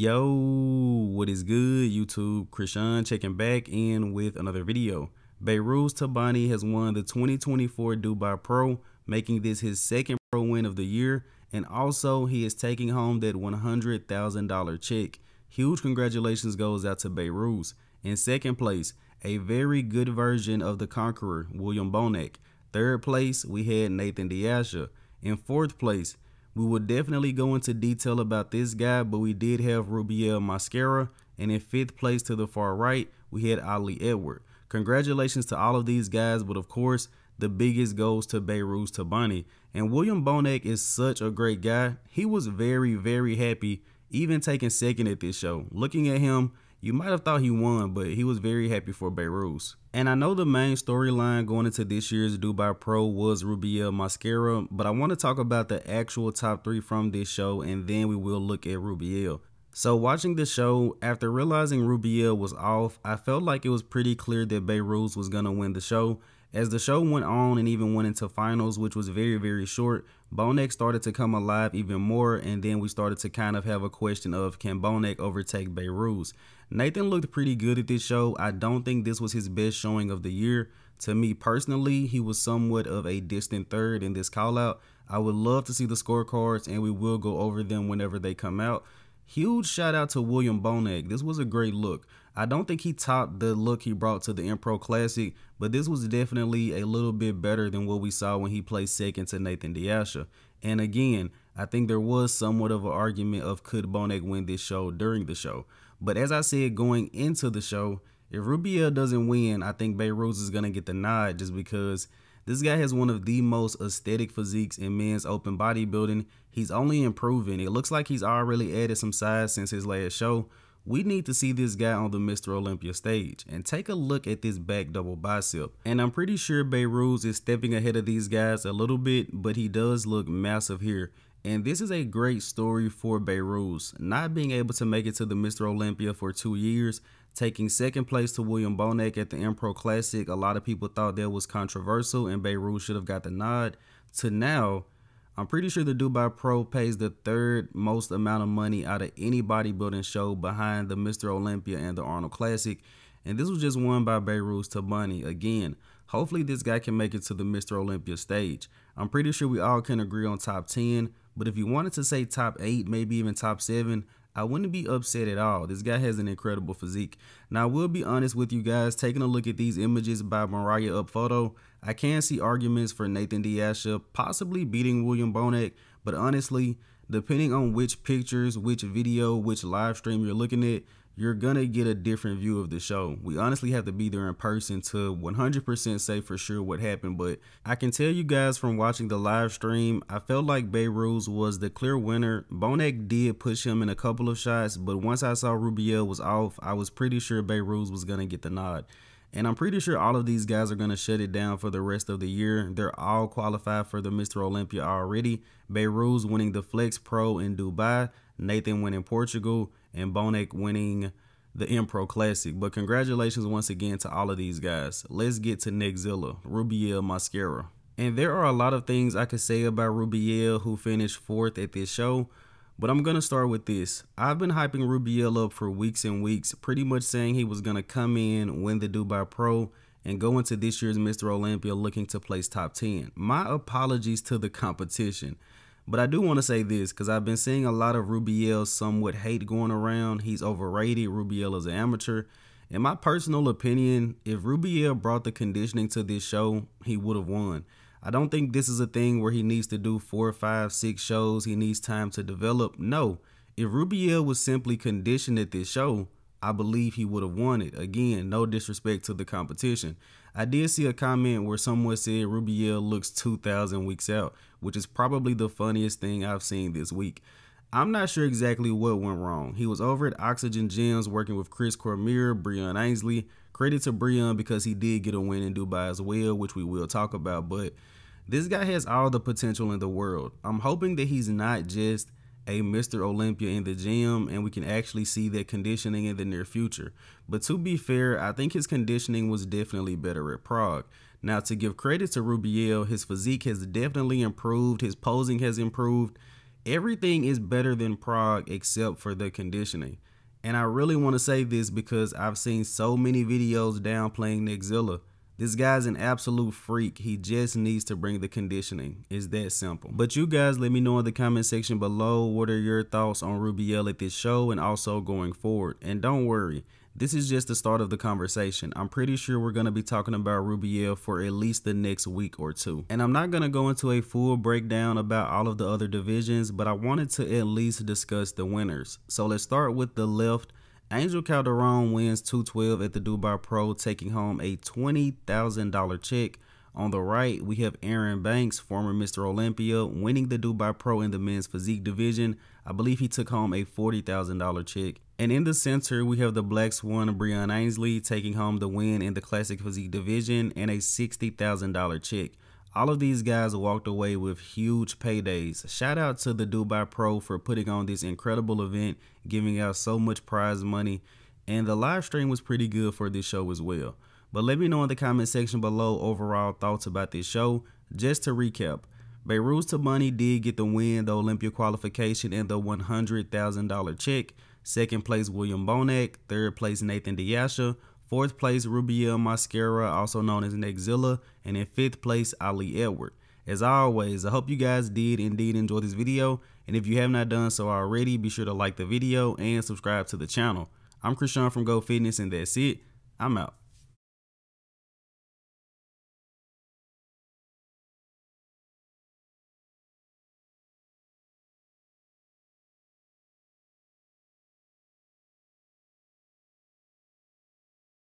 Yo, what is good, YouTube? Krishan checking back in with another video. Behrooz Tabani has won the 2024 Dubai Pro, making this his second pro win of the year, and also he is taking home that $100,000 check. Huge congratulations goes out to Behrooz. In second place, a very good version of the conqueror, Rubiel Bonac. Third place, we had DeAsha. In fourth place, we will definitely go into detail about this guy, but we did have Rubiel Mosquera. And in fifth place to the far right, we had Ali Edward. Congratulations to all of these guys, but of course, the biggest goes to Behrooz Tabani. And Rubiel Bonac is such a great guy. He was very, very happy, even taking second at this show. Looking at him, you might have thought he won, but he was very happy for Behrooz. And I know the main storyline going into this year's Dubai Pro was Rubiel Mosquera, but I want to talk about the actual top three from this show, and then we will look at Rubiel. So watching the show, after realizing Rubiel was off, I felt like it was pretty clear that Behrooz was going to win the show. As the show went on and even went into finals, which was very, very short, Bonac started to come alive even more, and then we started to kind of have a question of, can Bonac overtake Behrooz? Nathan looked pretty good at this show. I don't think this was his best showing of the year. To me personally, he was somewhat of a distant third in this call out. I would love to see the scorecards, and we will go over them whenever they come out. Huge shout out to Rubiel Bonac. This was a great look. I don't think he topped the look he brought to the Impro Classic, but this was definitely a little bit better than what we saw when he placed second to DeAsha. And again, I think there was somewhat of an argument of could Bonac win this show during the show. But as I said going into the show, if Rubiel doesn't win, I think Behrooz is going to get the nod just because this guy has one of the most aesthetic physiques in men's open bodybuilding. He's only improving. It looks like he's already added some size since his last show. We need to see this guy on the Mr. Olympia stage. And take a look at this back double bicep. And I'm pretty sure Behrooz is stepping ahead of these guys a little bit, but he does look massive here. And this is a great story for Behrooz. Not being able to make it to the Mr. Olympia for 2 years, taking second place to Rubiel Bonac at the Impro Classic. A lot of people thought that was controversial and Behrooz should have got the nod. To now, I'm pretty sure the Dubai Pro pays the third most amount of money out of any bodybuilding show behind the Mr. Olympia and the Arnold Classic. And this was just won by Behrooz Tabani. Again, hopefully this guy can make it to the Mr. Olympia stage. I'm pretty sure we all can agree on top 10. But if you wanted to say top 8, maybe even top 7, I wouldn't be upset at all. This guy has an incredible physique. Now, I will be honest with you guys, taking a look at these images by Mariah Up Photo, I can see arguments for DeAsha possibly beating Rubiel Bonac, but honestly, depending on which pictures, which video, which live stream you're looking at, you're gonna get a different view of the show. We honestly have to be there in person to 100% say for sure what happened, but I can tell you guys from watching the live stream, I felt like Behrooz was the clear winner. Bonac did push him in a couple of shots, but once I saw Rubiel was off, I was pretty sure Behrooz was gonna get the nod. And I'm pretty sure all of these guys are going to shut it down for the rest of the year. They're all qualified for the Mr. Olympia already. Behrooz winning the Flex Pro in Dubai, Nathan winning Portugal, and Bonac winning the Impro Classic. But congratulations once again to all of these guys. Let's get to Nextzilla, Rubiel Mosquera. And there are a lot of things I could say about Rubiel, who finished 4th at this show. But I'm going to start with this. I've been hyping Rubiel up for weeks and weeks, pretty much saying he was going to come in, win the Dubai Pro, and go into this year's Mr. Olympia looking to place top 10. My apologies to the competition. But I do want to say this, because I've been seeing a lot of Rubiel somewhat hate going around. He's overrated. Rubiel is an amateur. In my personal opinion, if Rubiel brought the conditioning to this show, he would have won. I don't think this is a thing where he needs to do 4, 5, 6 shows. He needs time to develop. No, if Rubiel was simply conditioned at this show, I believe he would have won it. Again, no disrespect to the competition. I did see a comment where someone said Rubiel looks 2,000 weeks out, which is probably the funniest thing I've seen this week. I'm not sure exactly what went wrong. He was over at Oxygen Gyms working with Chris Cormier, Breon Ainsley. Credit to Breon because he did get a win in Dubai as well, which we will talk about. But this guy has all the potential in the world. I'm hoping that he's not just a Mr. Olympia in the gym and we can actually see that conditioning in the near future. But to be fair, I think his conditioning was definitely better at Prague. Now, to give credit to Rubiel, his physique has definitely improved. His posing has improved. Everything is better than Prague except for the conditioning. And I really want to say this because I've seen so many videos downplaying Nexzilla. This guy's an absolute freak. He just needs to bring the conditioning. It's that simple. But you guys let me know in the comment section below what are your thoughts on Rubiel at this show and also going forward. And don't worry, this is just the start of the conversation. I'm pretty sure we're going to be talking about Rubiel for at least the next week or two. And I'm not going to go into a full breakdown about all of the other divisions, but I wanted to at least discuss the winners. So let's start with the left. Angel Calderon wins 212 at the Dubai Pro, taking home a $20,000 check. On the right, we have Aaron Banks, former Mr. Olympia, winning the Dubai Pro in the men's physique division. I believe he took home a $40,000 check. And in the center, we have the Black Swan, Breon Ainsley, taking home the win in the classic physique division and a $60,000 check. All of these guys walked away with huge paydays. Shout out to the Dubai Pro for putting on this incredible event, giving out so much prize money, and the live stream was pretty good for this show as well. But let me know in the comment section below overall thoughts about this show. Just to recap, Behrooz Tabani did get the win, the Olympia qualification, and the $100,000 check. Second place, William Bonac. Third place, Nathan DeAsha. Fourth place, Rubiel Mosquera, also known as Nexzilla. And in fifth place, Ali Edward. As always, I hope you guys did indeed enjoy this video. And if you have not done so already, be sure to like the video and subscribe to the channel. I'm Krishan from Go Fitness, and that's it. I'm out.